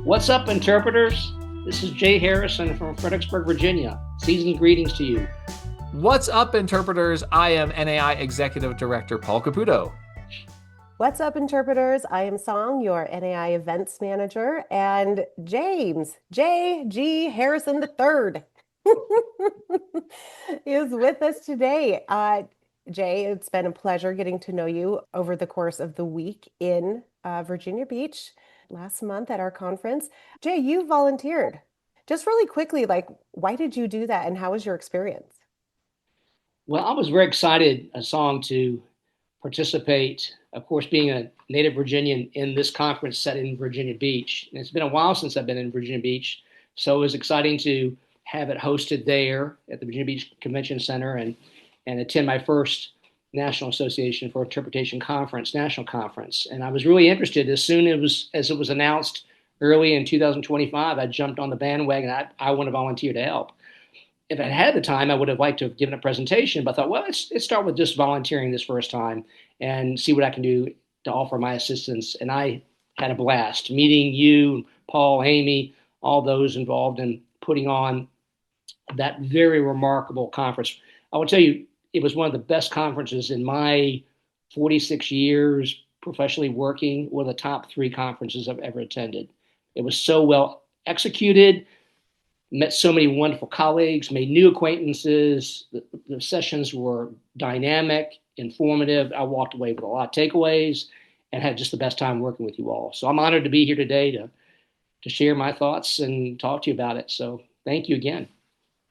What's up, interpreters? This is Jay Harrison from Fredericksburg, Virginia. Season's greetings to you. What's up, interpreters? I am NAI Executive Director Paul Caputo. What's up, interpreters? I am Song, your NAI Events Manager, and James J.G. Harrison III is with us today. Jay, it's been a pleasure getting to know you over the course of the week in Virginia Beach last month at our conference. Jay, you volunteered. Just really quickly, why did you do that and how was your experience? Well, I was very excited, Song, to participate. Of course, being a native Virginian in this conference set in Virginia Beach. And it's been a while since I've been in Virginia Beach, so it was exciting to have it hosted there at the Virginia Beach Convention Center and attend my first National Association for Interpretation Conference, national conference. And I was really interested as soon as it was announced early in 2025. I jumped on the bandwagon. I want to volunteer to help. If I had the time, I would have liked to have given a presentation, but I thought, well, let's start with just volunteering this first time and see what I can do to offer my assistance. And I had a blast meeting you, Paul, Amy, all those involved in putting on that very remarkable conference. I will tell you, it was one of the best conferences in my 46 years professionally working, one of the top 3 conferences I've ever attended. It was so well executed, met so many wonderful colleagues, made new acquaintances. The sessions were dynamic, informative. I walked away with a lot of takeaways and had just the best time working with you all. So I'm honored to be here today to share my thoughts and talk to you about it. So thank you again.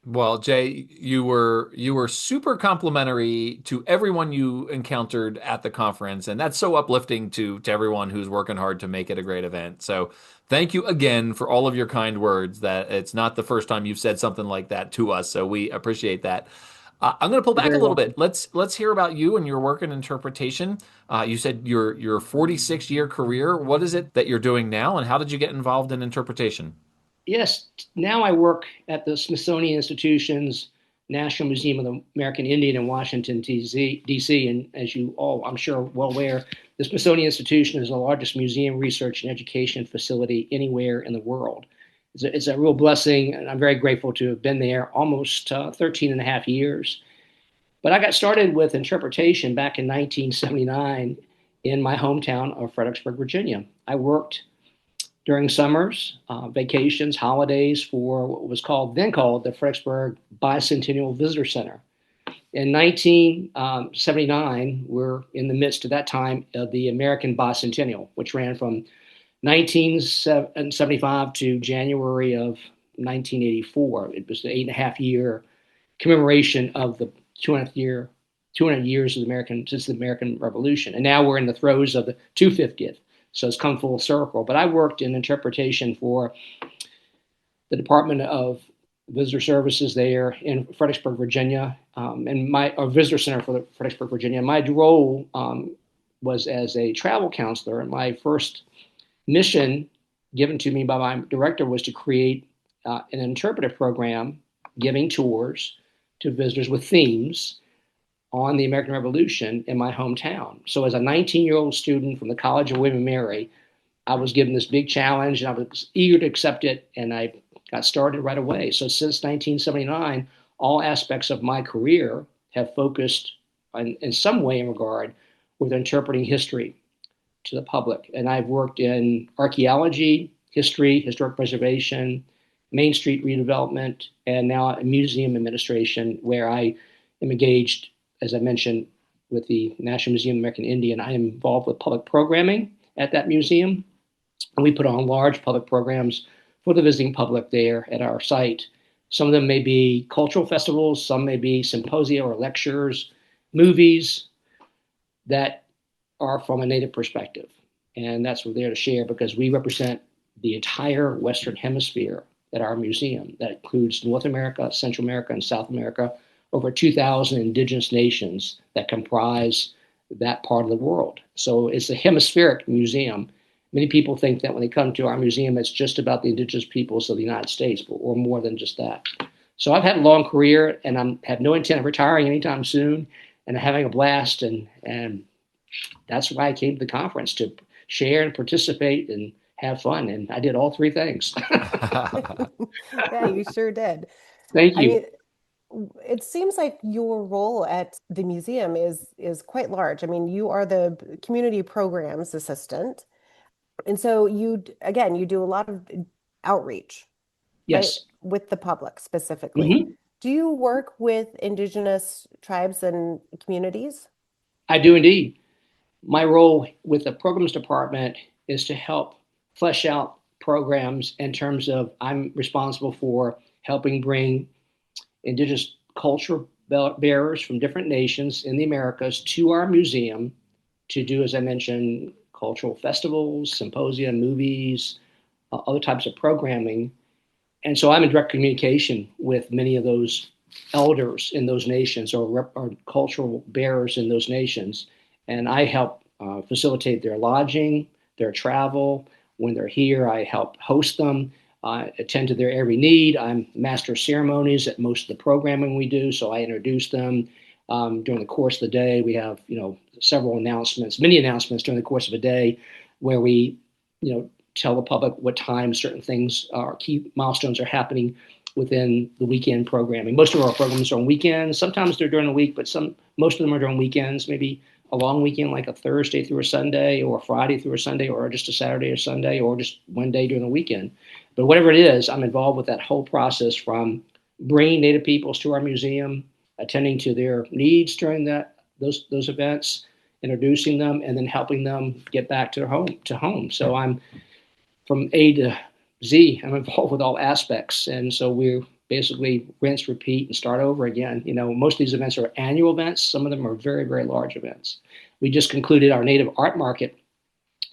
Well, Jay, you were super complimentary to everyone you encountered at the conference, and that's so uplifting to everyone who's working hard to make it a great event. So thank you again for all of your kind words. That it's not the first time you've said something like that to us, so we appreciate that. I'm going to pull You're back a very little welcome. bit. Let's hear about you and your work in interpretation. You said your 46-year career. What is it that you're doing now, and how did you get involved in interpretation? Yes, now I work at the Smithsonian Institution's National Museum of the American Indian in Washington, D.C. And as you all, I'm sure, are well aware, the Smithsonian Institution is the largest museum research and education facility anywhere in the world. It's a real blessing, and I'm very grateful to have been there almost 13 and a half years. But I got started with interpretation back in 1979 in my hometown of Fredericksburg, Virginia. I worked during summers, vacations, holidays for what was then called the Fredericksburg Bicentennial Visitor Center. In 1979, we're in the midst of that time of the American Bicentennial, which ran from 1975 to January of 1984. It was the 8.5 year commemoration of the 200 years of since the American Revolution. And now we're in the throes of the 250th. So it's come full circle. But I worked in interpretation for the Department of Visitor Services there in Fredericksburg, Virginia, and our visitor center for Fredericksburg, Virginia. My role was as a travel counselor, and my first mission given to me by my director was to create an interpretive program giving tours to visitors with themes on the American Revolution in my hometown. So as a 19-year-old student from the College of William and Mary, I was given this big challenge and I was eager to accept it, and I got started right away. So since 1979, all aspects of my career have focused in some way in regard with interpreting history to the public. And I've worked in archaeology, history, historic preservation, Main Street redevelopment, and now museum administration, where I am engaged, as I mentioned, with the National Museum of American Indian. I am involved with public programming at that museum. And we put on large public programs for the visiting public there at our site. Some of them may be cultural festivals, some may be symposia or lectures, movies that are from a Native perspective. And that's what we're there to share, because we represent the entire Western Hemisphere at our museum. That includes North America, Central America, and South America, over 2,000 indigenous nations that comprise that part of the world. So it's a hemispheric museum. Many people think that when they come to our museum, it's just about the indigenous peoples of the United States, but we're more than just that. So I've had a long career, and I have no intent of retiring anytime soon, and having a blast. And that's why I came to the conference, to share and participate and have fun. And I did all three things. Yeah, you sure did. Thank I you. mean, it seems like your role at the museum is quite large. I mean, you are the community programs assistant. And so again, you do a lot of outreach, right, Yes. with the public specifically. Hmm. Do you work with indigenous tribes and communities? I do indeed. My role with the programs department is to help flesh out programs in terms of I'm responsible for helping bring indigenous culture bearers from different nations in the Americas to our museum to do, as I mentioned, cultural festivals, symposia, movies, other types of programming. And so I'm in direct communication with many of those elders in those nations or cultural bearers in those nations. And I help facilitate their lodging, their travel. When they're here, I help host them, attend to their every need. I'm master of ceremonies at most of the programming we do, so I introduce them. During the course of the day, we have several announcements, many announcements during the course of a day, where we tell the public what time certain things are key milestones are happening within the weekend programming. Most of our programs are on weekends. Sometimes they're during the week, but most of them are during weekends. Maybe a long weekend like a Thursday through a Sunday, or a Friday through a Sunday, or just a Saturday or Sunday, or just one day during the weekend. But whatever it is, I'm involved with that whole process, from bringing Native peoples to our museum, attending to their needs during those events, introducing them, and then helping them get back to home. So I'm from A to Z. I'm involved with all aspects. And so we basically rinse, repeat, and start over again. Most of these events are annual events. Some of them are very, very large events. We just concluded our Native Art Market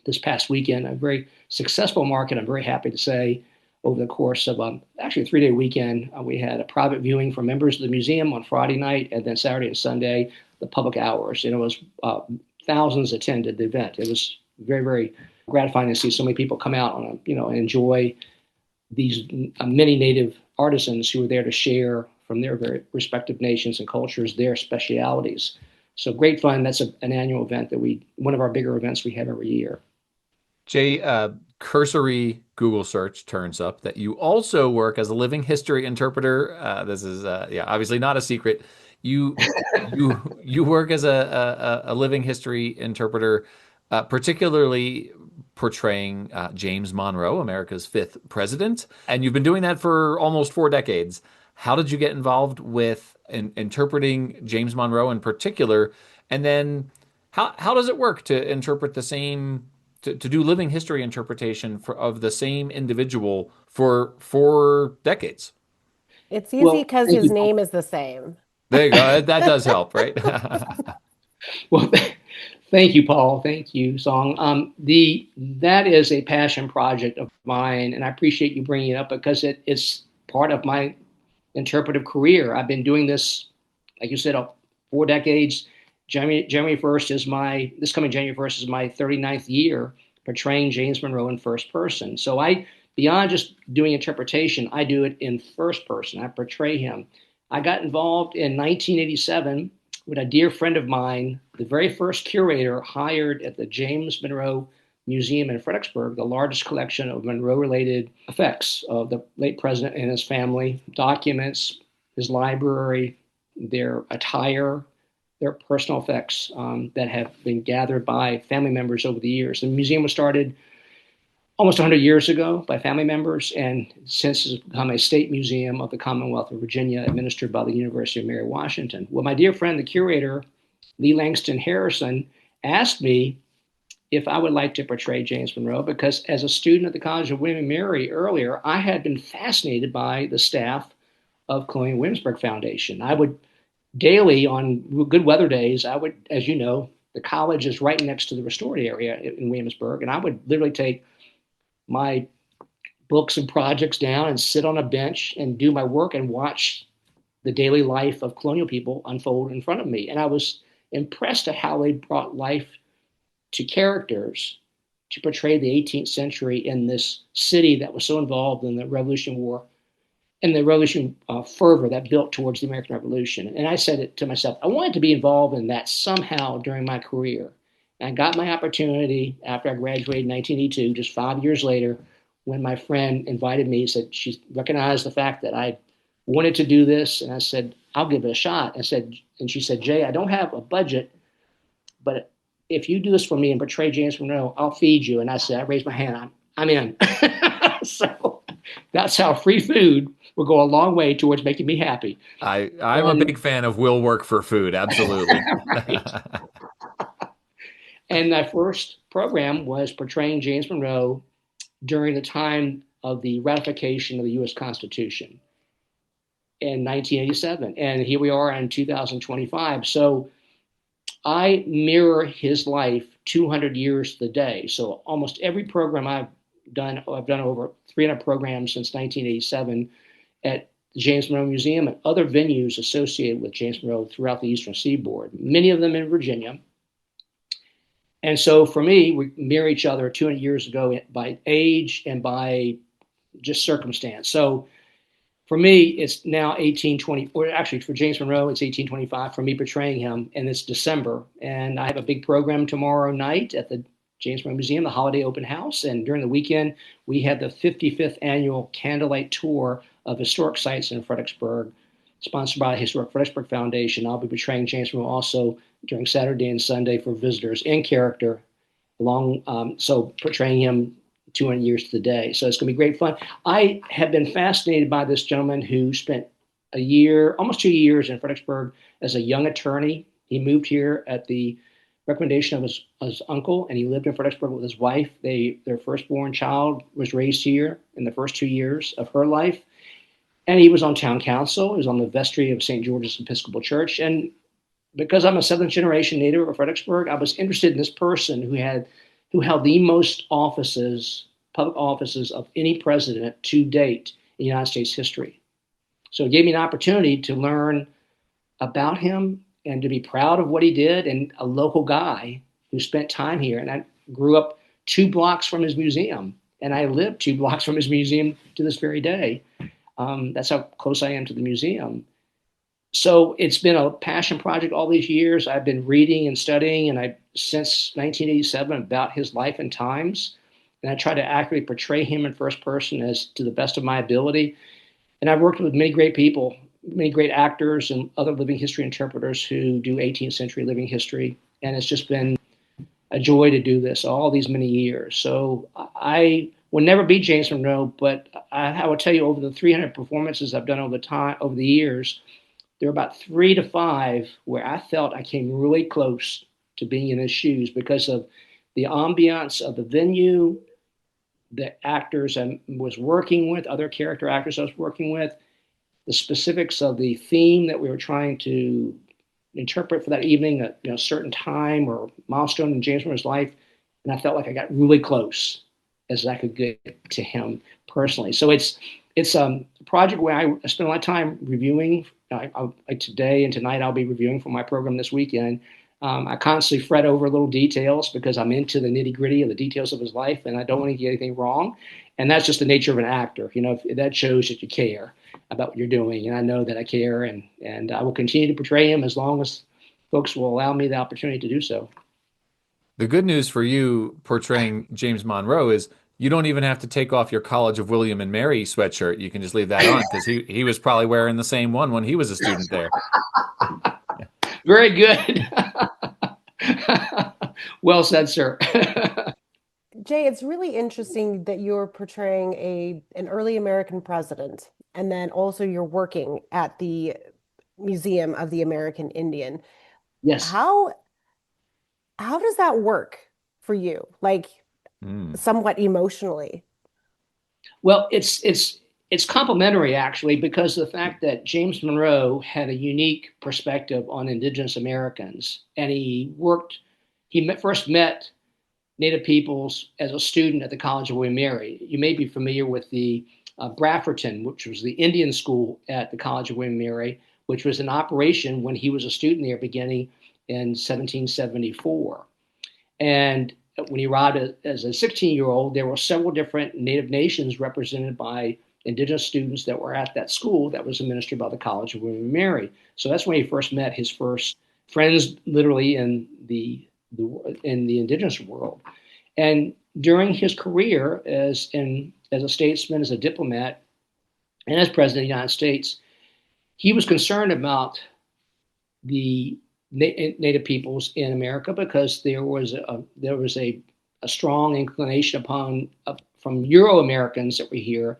this past weekend, a very successful market, I'm very happy to say. Over the course of actually a 3-day weekend, we had a private viewing for members of the museum on Friday night, and then Saturday and Sunday, the public hours. And it was thousands attended the event. It was very, very gratifying to see so many people come out and enjoy these many Native artisans who were there to share from their very respective nations and cultures their specialities. So great fun. That's an annual event one of our bigger events we have every year. Jay, cursory Google search turns up that you also work as a living history interpreter. This is yeah, obviously not a secret. You work as a living history interpreter, particularly portraying James Monroe, America's fifth president, and you've been doing that for almost 4 decades. How did you get involved with interpreting James Monroe in particular? And then how does it work to interpret the same, to do living history interpretation of the same individual for 4 decades? It's easy Well, because thank his you, Paul. name is the same. There you go. That does help, right? Well, thank you, Paul. Thank you, Song. That is a passion project of mine, and I appreciate you bringing it up because it's part of my interpretive career. I've been doing this, like you said, 4 decades. January 1st is this coming January 1st is my 39th year portraying James Monroe in first person. So beyond just doing interpretation, I do it in first person. I portray him. I got involved in 1987 with a dear friend of mine, the very first curator hired at the James Monroe Museum in Fredericksburg, the largest collection of Monroe-related effects of the late president and his family, documents, his library, their attire, their personal effects that have been gathered by family members over the years. The museum was started almost 100 years ago by family members, and since has become a state museum of the Commonwealth of Virginia, administered by the University of Mary Washington. Well, my dear friend, the curator, Lee Langston Harrison, asked me if I would like to portray James Monroe, because as a student at the College of William and Mary earlier, I had been fascinated by the staff of Colonial Williamsburg Foundation. I would daily, on good weather days, as you know, the college is right next to the restored area in Williamsburg, and I would literally take my books and projects down and sit on a bench and do my work and watch the daily life of colonial people unfold in front of me. And I was impressed at how they brought life to characters to portray the 18th century in this city that was so involved in the Revolution War and the Revolution fervor that built towards the American Revolution. And I said it to myself, I wanted to be involved in that somehow during my career. And I got my opportunity after I graduated in 1982, just 5 years later, when my friend invited me. Said she recognized the fact that I wanted to do this, and I said, I'll give it a shot. And she said, Jay, I don't have a budget, but if you do this for me and portray James Monroe, I'll feed you. And I said, I raised my hand, I'm in. So that's how free food will go a long way towards making me happy. I'm a And big fan of will work for food. Absolutely. right. And my first program was portraying James Monroe during the time of the ratification of the U.S. Constitution in 1987. And here we are in 2025. So I mirror his life 200 years to the day. So almost every program I've done over 300 programs since 1987 at the James Monroe Museum and other venues associated with James Monroe throughout the Eastern Seaboard, many of them in Virginia. And so for me, we mirror each other 200 years ago by age and by just circumstance. So for me, it's now 1820, or actually for James Monroe, it's 1825 for me portraying him, and it's December. And I have a big program tomorrow night at the James Monroe Museum, the Holiday Open House. And during the weekend, we have the 55th annual Candlelight Tour of historic sites in Fredericksburg, sponsored by the Historic Fredericksburg Foundation. I'll be portraying James Monroe also during Saturday and Sunday for visitors in character, so portraying him 200 years to the day. So it's going to be great fun. I have been fascinated by this gentleman who spent a year, almost 2 years in Fredericksburg as a young attorney. He moved here at the recommendation of his uncle, and he lived in Fredericksburg with his wife. Their firstborn child was raised here in the first 2 years of her life. And he was on town council. He was on the vestry of St. George's Episcopal Church. And because I'm a seventh generation native of Fredericksburg, I was interested in this person who held the most public offices of any president to date in United States history. So it gave me an opportunity to learn about him and to be proud of what he did, and a local guy who spent time here. And I grew up 2 blocks from his museum, and I live 2 blocks from his museum to this very day. That's how close I am to the museum. So it's been a passion project all these years. I've been reading and studying, and since 1987 about his life and times, and I try to accurately portray him in first person as to the best of my ability. And I've worked with many great people, many great actors and other living history interpreters who do 18th century living history, and it's just been a joy to do this all these many years. So I will never be James Monroe, but I will tell you, over the 300 performances I've done over the years, there are about 3 to 5 where I felt I came really close to being in his shoes because of the ambiance of the venue, the actors I was working with, other character actors I was working with, the specifics of the theme that we were trying to interpret for that evening, a certain time or milestone in James Monroe's life, and I felt like I got really close as I could get to him personally. So it's a project where I spend a lot of time reviewing. Today and tonight I'll be reviewing for my program this weekend. I constantly fret over little details because I'm into the nitty gritty of the details of his life, and I don't want to get anything wrong. And that's just the nature of an actor. That shows that you care about what you're doing. And I know that I care, and I will continue to portray him as long as folks will allow me the opportunity to do so. The good news for you portraying James Monroe is you don't even have to take off your College of William and Mary sweatshirt. You can just leave that on because he was probably wearing the same one when he was a student there. Very good. Well said, sir. Jay, it's really interesting that you're portraying an early American president, and then also you're working at the Museum of the American Indian. Yes. How does that work for you? Like Mm. somewhat emotionally. Well, it's complementary actually, because of the fact that James Monroe had a unique perspective on Indigenous Americans, and first met Native peoples as a student at the College of William and Mary. You may be familiar with the Brafferton, which was the Indian school at the College of William and Mary, which was in operation when he was a student there beginning in 1774. And when he arrived as a 16-year-old, there were several different Native nations represented by Indigenous students that were at that school that was administered by the College of William and Mary. So that's when he first met his first friends, literally in the in the indigenous world. And during his career as a statesman, as a diplomat, and as president of the United States, he was concerned about the native peoples in America because there was a strong inclination from Euro Americans that were here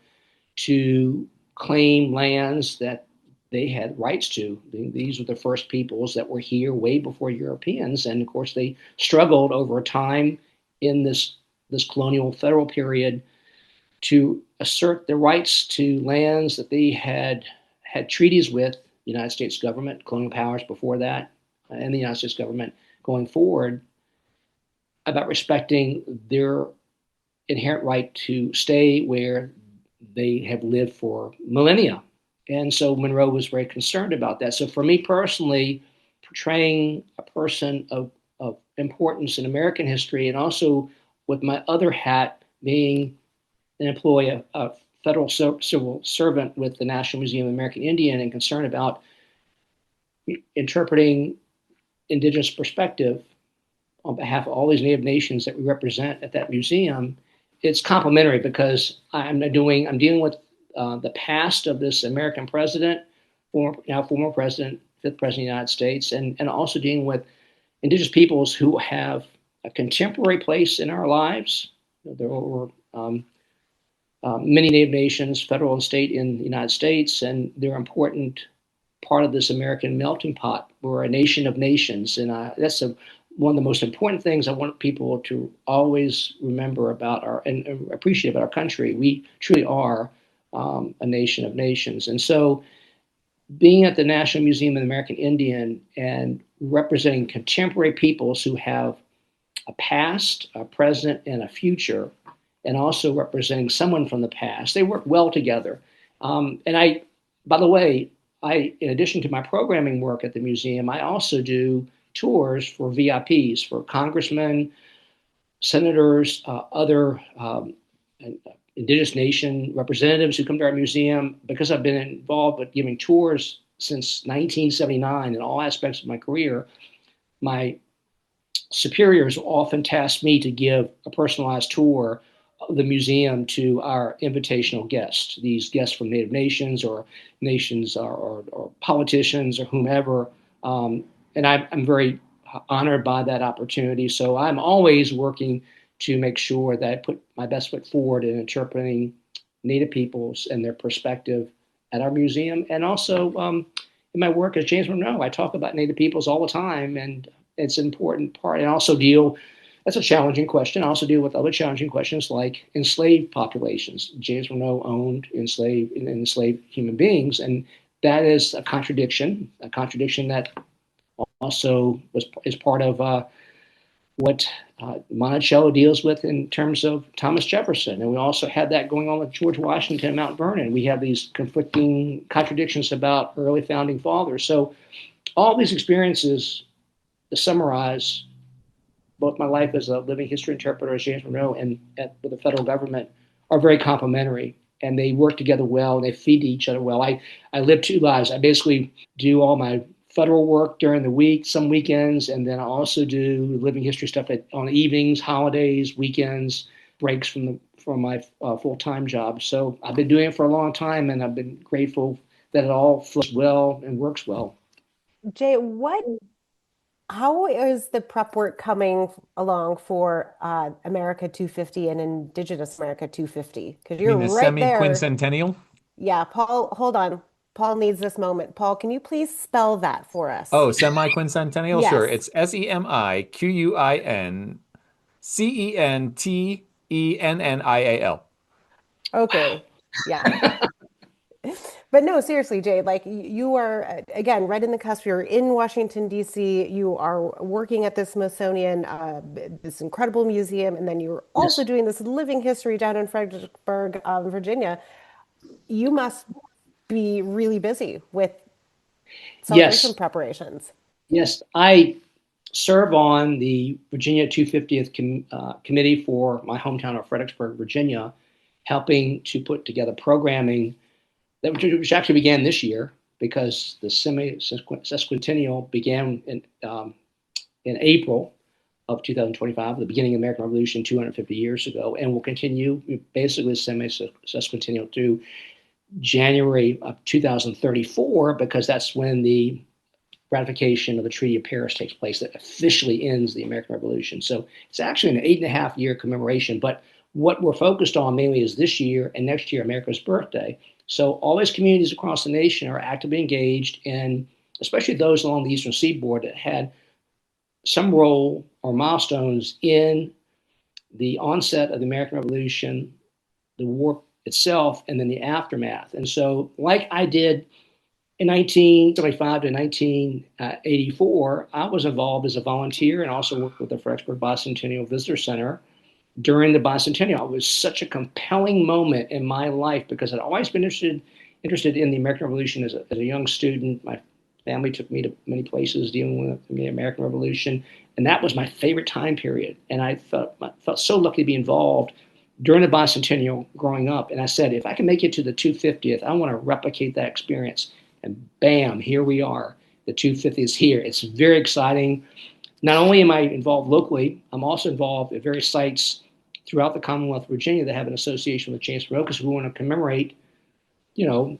to claim lands that they had rights to. These were the first peoples that were here way before Europeans, and of course they struggled over time in this colonial federal period to assert their rights to lands that they had treaties with the United States government, colonial powers before that, and the United States government going forward about respecting their inherent right to stay where they have lived for millennia. And so Monroe was very concerned about that. So for me personally, portraying a person of importance in American history, and also with my other hat being an employee, a federal civil servant with the National Museum of the American Indian, and concerned about interpreting indigenous perspective on behalf of all these native nations that we represent at that museum, it's complementary because I'm dealing with the past of this American president, former president, fifth president of the United States, and also dealing with indigenous peoples who have a contemporary place in our lives. There are many native nations, federal and state, in the United States, and they're an important part of this American melting pot. We're a nation of nations, and that's one of the most important things I want people to always remember about and appreciate about our country. We truly are a nation of nations. And so being at the National Museum of the American Indian and representing contemporary peoples who have a past, a present, and a future, and also representing someone from the past, they work well together. And by the way, in addition to my programming work at the museum, I also do tours for VIPs, for congressmen, senators, other indigenous nation representatives who come to our museum. Because I've been involved with giving tours since 1979 in all aspects of my career, my superiors often task me to give a personalized tour of the museum to our invitational guests, these guests from native nations or politicians or whomever. And I'm very honored by that opportunity. So I'm always working to make sure that I put my best foot forward in interpreting Native peoples and their perspective at our museum. And also in my work as James Monroe, I talk about Native peoples all the time, and it's an important part. And also that's a challenging question. I also deal with other challenging questions like enslaved populations. James Monroe owned enslaved human beings, and that is a contradiction that also is part of what Monticello deals with in terms of Thomas Jefferson. And we also had that going on with George Washington and Mount Vernon. We have these conflicting contradictions about early founding fathers. So all these experiences, to summarize, both my life as a living history interpreter as James Monroe and with the federal government, are very complementary. And they work together well, and they feed each other well. I live two lives. I basically do all my federal work during the week, some weekends, and then I also do living history stuff on evenings, holidays, weekends, breaks from my full-time job. So I've been doing it for a long time, and I've been grateful that it all flows well and works well. Jay, how is the prep work coming along for America 250 and Indigenous America 250? Because You you're mean the right there. semi-quincentennial? Yeah, Paul, hold on. Paul needs this moment. Paul, can you please spell that for us? Oh, semi-quincentennial? Sure. Yes. It's SEMIQUINCENTENNIAL. Okay. Yeah. But no, seriously, Jay, like you are, again, right in the cusp. You're in Washington, D.C. You are working at the Smithsonian, this incredible museum, and then you're also Yes. doing this living history down in Fredericksburg, Virginia. You must be really busy with celebration Yes. preparations. Yes. I serve on the Virginia 250th committee for my hometown of Fredericksburg, Virginia, helping to put together programming which actually began this year because the semi-sesquicentennial began in April of 2025, the beginning of the American Revolution 250 years ago, and will continue basically semi-sesquicentennial to January of 2034, because that's when the ratification of the Treaty of Paris takes place that officially ends the American Revolution. So it's actually an 8.5 year commemoration. But what we're focused on mainly is this year and next year, America's birthday. So all these communities across the nation are actively engaged, and especially those along the Eastern Seaboard that had some role or milestones in the onset of the American Revolution, the war itself, and then the aftermath. And so, like I did in 1975 to 1984, I was involved as a volunteer and also worked with the Fredericksburg Bicentennial Visitor Center during the bicentennial. It was such a compelling moment in my life because I'd always been interested in the American Revolution as a young student. My family took me to many places dealing with the American Revolution, and that was my favorite time period. And I felt so lucky to be involved during the bicentennial growing up. And I said, if I can make it to the 250th, I want to replicate that experience. And bam, here we are. The 250th is here. It's very exciting. Not only am I involved locally, I'm also involved at various sites throughout the Commonwealth of Virginia that have an association with James Monroe, because we want to commemorate,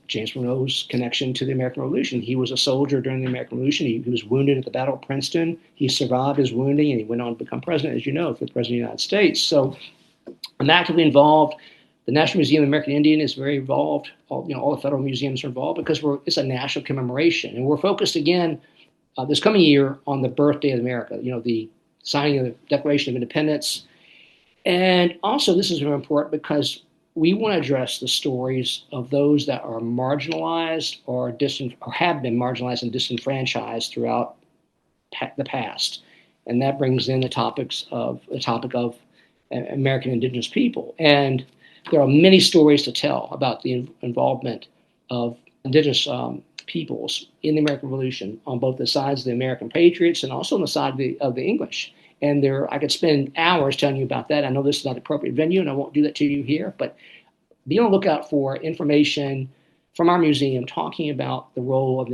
James Monroe's connection to the American Revolution. He was a soldier during the American Revolution. He was wounded at the Battle of Princeton. He survived his wounding, and he went on to become president, as you know, for the president of the United States. So I'm actively involved. The National Museum of the American Indian is very involved. All the federal museums are involved because it's a national commemoration. And we're focused again this coming year on the birthday of America, the signing of the Declaration of Independence. And also, this is very important because we want to address the stories of those that are marginalized or have been marginalized and disenfranchised throughout the past. And that brings in the topic of American indigenous people. And there are many stories to tell about the involvement of indigenous peoples in the American Revolution on both the sides of the American patriots and also on the side of the English. And I could spend hours telling you about that. I know this is not the appropriate venue, and I won't do that to you here, but be on the lookout for information from our museum talking about the role of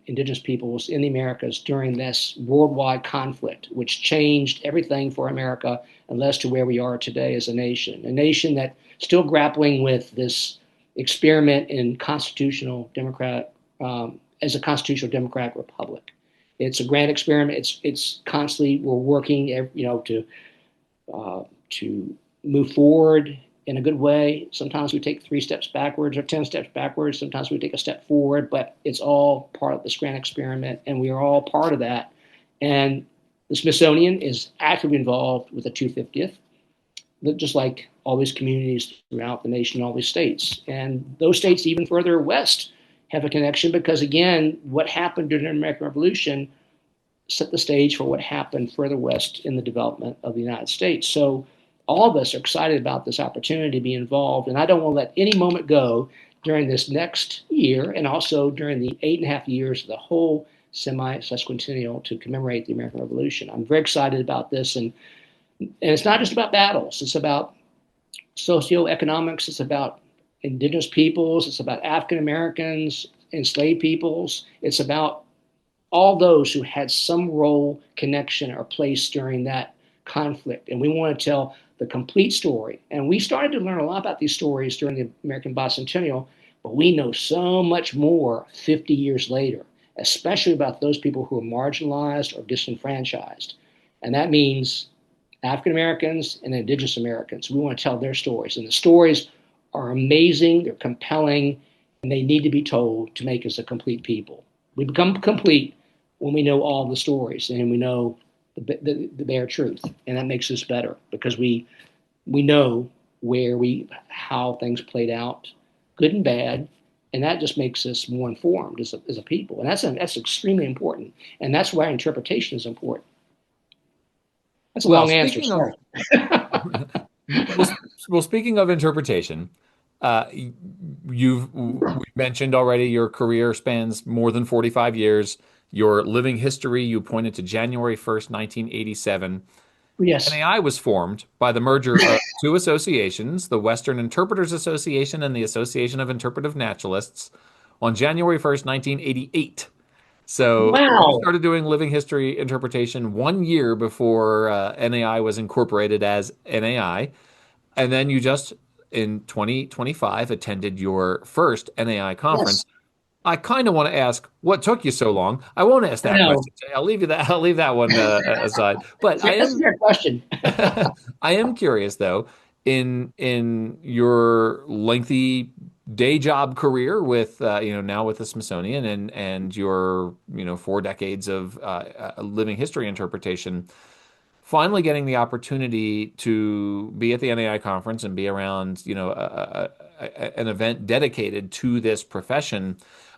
indigenous peoples in the Americas during this worldwide conflict, which changed everything for America and led us to where we are today as a nation that's still grappling with this experiment in as a constitutional democratic republic. It's a grand experiment. It's constantly, we're working, to move forward in a good way. Sometimes we take 3 steps backwards or 10 steps backwards. Sometimes we take a step forward, but it's all part of this grand experiment, and we are all part of that. And the Smithsonian is actively involved with the 250th, just like all these communities throughout the nation, all these states. And those states even further west have a connection because, again, what happened during the American Revolution set the stage for what happened further west in the development of the United States. So all of us are excited about this opportunity to be involved, and I don't want to let any moment go during this next year and also during the 8.5 years of the whole semi-sesquicentennial to commemorate the American Revolution. I'm very excited about this, and it's not just about battles. It's about socioeconomics. It's about indigenous peoples. It's about African Americans, enslaved peoples. It's about all those who had some role, connection, or place during that conflict. And we want to tell the complete story. And we started to learn a lot about these stories during the American Bicentennial, but we know so much more 50 years later, especially about those people who are marginalized or disenfranchised. And that means African Americans and Indigenous Americans. We want to tell their stories. And the stories are amazing, they're compelling, and they need to be told to make us a complete people. We become complete when we know all the stories and we know the bare truth. And that makes us better because we know how things played out, good and bad, and that just makes us more informed as a people. And that's extremely important. And that's why interpretation is important. That's a long answer. Sorry. Speaking of interpretation, we mentioned already your career spans more than 45 years. Your living history, you pointed to January 1st, 1987. Yes. NMAI was formed by the merger of 2 associations, the Western Interpreters Association and the Association of Interpretive Naturalists, on January 1st, 1988. So you Wow. started doing living history interpretation 1 year before NAI was incorporated as NAI. And then you just in 2025 attended your first NAI conference. Yes. I kind of want to ask what took you so long. I won't ask I that know. question. I'll leave you that. I'll leave that one aside. But I That's a am fair question. I am curious though, in your lengthy day job career with now with the Smithsonian and your 4 decades of living history interpretation, finally getting the opportunity to be at the NAI conference and be around an event dedicated to this profession.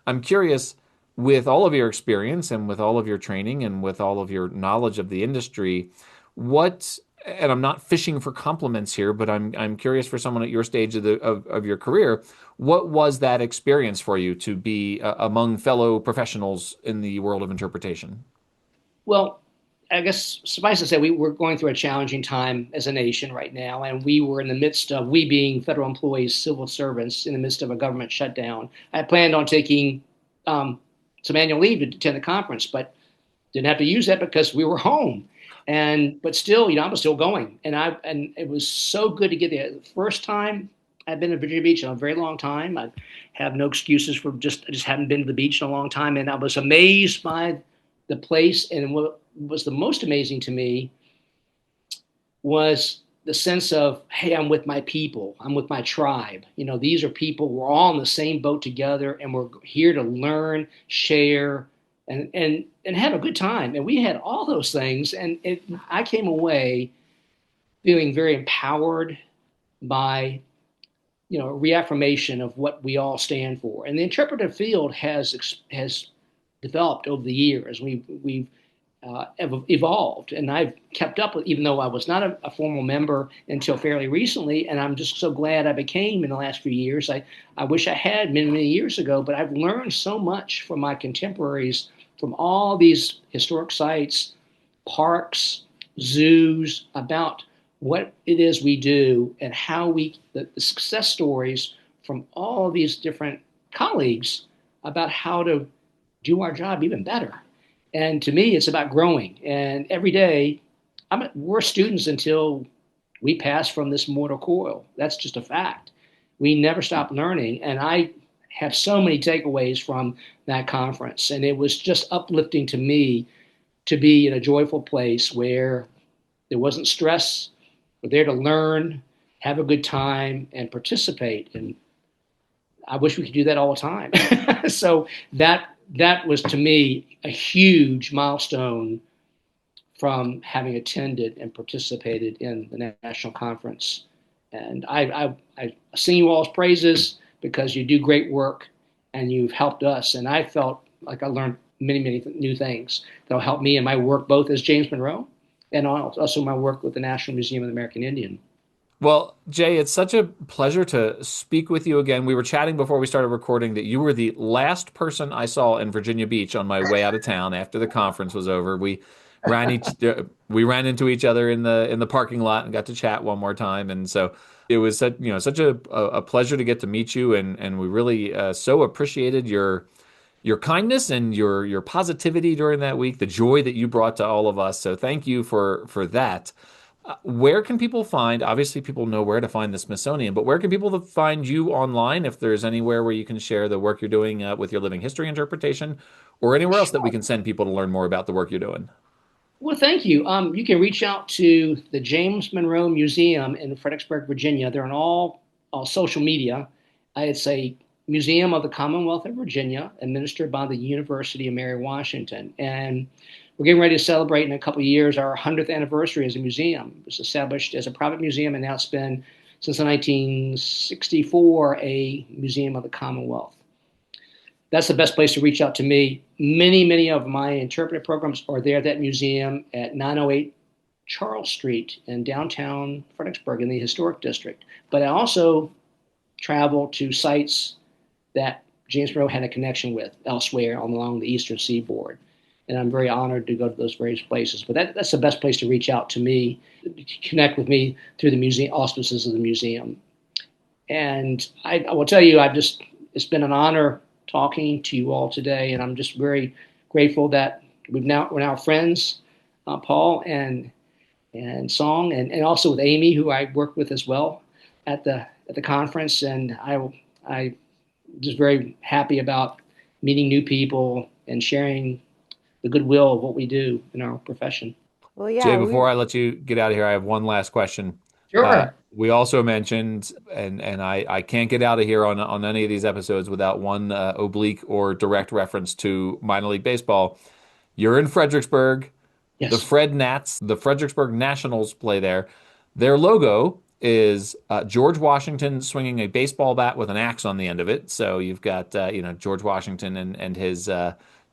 I'm curious, with all of your experience and with all of your training and with all of your knowledge of the industry, what and I'm not fishing for compliments here, but I'm curious for someone at your stage of your career, what was that experience for you to be among fellow professionals in the world of interpretation? Well, I guess suffice to say, we're going through a challenging time as a nation right now, and we were in the midst of, we being federal employees, civil servants, in the midst of a government shutdown. I planned on taking some annual leave to attend the conference, but didn't have to use that because we were home. And but still, I was still going, and it was so good to get there. The first time I've been to Virginia Beach in a very long time. I have no excuses for I just haven't been to the beach in a long time, and I was amazed by the place. And what was the most amazing to me was the sense of, hey, I'm with my people, I'm with my tribe. These are people, we're all in the same boat together, and we're here to learn, share, and have a good time. And we had all those things, and I came away feeling very empowered by reaffirmation of what we all stand for. And the interpretive field has developed over the years. We've evolved, and I've kept up with, even though I was not a formal member until fairly recently. And I'm just so glad I became in the last few years. I wish I had many years ago, but I've learned so much from my contemporaries, from all these historic sites, parks, zoos, about what it is we do and how the success stories from all these different colleagues about how to do our job even better. And to me, it's about growing. And every day, we're students until we pass from this mortal coil. That's just a fact. We never stop learning. And I have so many takeaways from that conference. And it was just uplifting to me to be in a joyful place where there wasn't stress. We're there to learn, have a good time, and participate. And I wish we could do that all the time. So that was, to me, a huge milestone from having attended and participated in the national conference. And I sing you all's praises because you do great work and you've helped us. And I felt like I learned many new things that'll help me in my work, both as James Monroe and also my work with the National Museum of the American Indian. Well, Jay, it's such a pleasure to speak with you again. We were chatting before we started recording that you were the last person I saw in Virginia Beach on my way out of town after the conference was over. We ran into each other in the parking lot and got to chat one more time. And so it was such a pleasure to get to meet you, and we really so appreciated your kindness and your positivity during that week, the joy that you brought to all of us. So thank you for that. Where can people find, obviously people know where to find the Smithsonian, but where can people find you online, if there's anywhere where you can share the work you're doing with your living history interpretation, or anywhere else that we can send people to learn more about the work you're doing? Well, thank you. You can reach out to the James Monroe Museum in Fredericksburg, Virginia. They're on all social media. It's a museum of the Commonwealth of Virginia, administered by the University of Mary Washington. And we're getting ready to celebrate in a couple of years our 100th anniversary as a museum. It was established as a private museum, and now it's been, since 1964, a museum of the Commonwealth. That's the best place to reach out to me. Many of my interpretive programs are there at that museum at 908 Charles Street in downtown Fredericksburg in the historic district. But I also travel to sites that James Monroe had a connection with elsewhere along the eastern seaboard. And I'm very honored to go to those various places. But that's the best place to reach out to me, to connect with me through the museum auspices of the museum. And I will tell you, it's been an honor talking to you all today, and I'm just very grateful that we're now friends, Paul and Song, and also with Amy, who I worked with as well at the conference. And I just very happy about meeting new people and sharing the goodwill of what we do in our profession. Well, Jay, yeah, before I let you get out of here, I have one last question. Sure. We also mentioned, and I can't get out of here on any of these episodes without one oblique or direct reference to minor league baseball. You're in Fredericksburg. The Yes. Fred Nats, the Fredericksburg Nationals play there. Their logo is George Washington swinging a baseball bat with an axe on the end of it. So you've got George Washington and his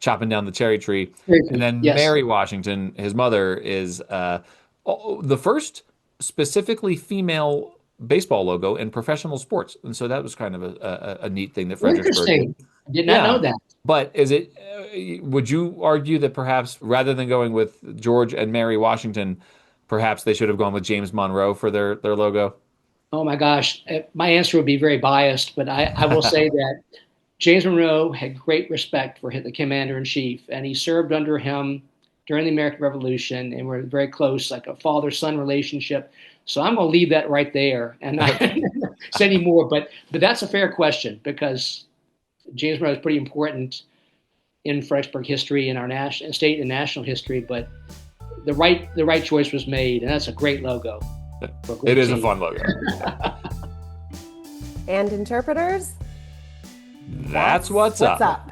chopping down the cherry tree, and then Yes. Mary Washington, his mother, is the first specifically female baseball logo in professional sports, and so that was kind of a neat thing that Fredericksburg Interesting. did. I did not know Yeah. that. But would you argue that perhaps rather than going with George and Mary Washington, perhaps they should have gone with James Monroe for their logo? Oh my gosh, my answer would be very biased, but I will say that James Monroe had great respect for the commander in chief, and he served under him during the American Revolution, and we're very close, like a father-son relationship. So I'm going to leave that right there and not say any more. But that's a fair question because James Monroe is pretty important in Fredericksburg history, in our national, state and national history. But the right choice was made, and that's a great logo. It is a fun logo. And interpreters, That's what's up.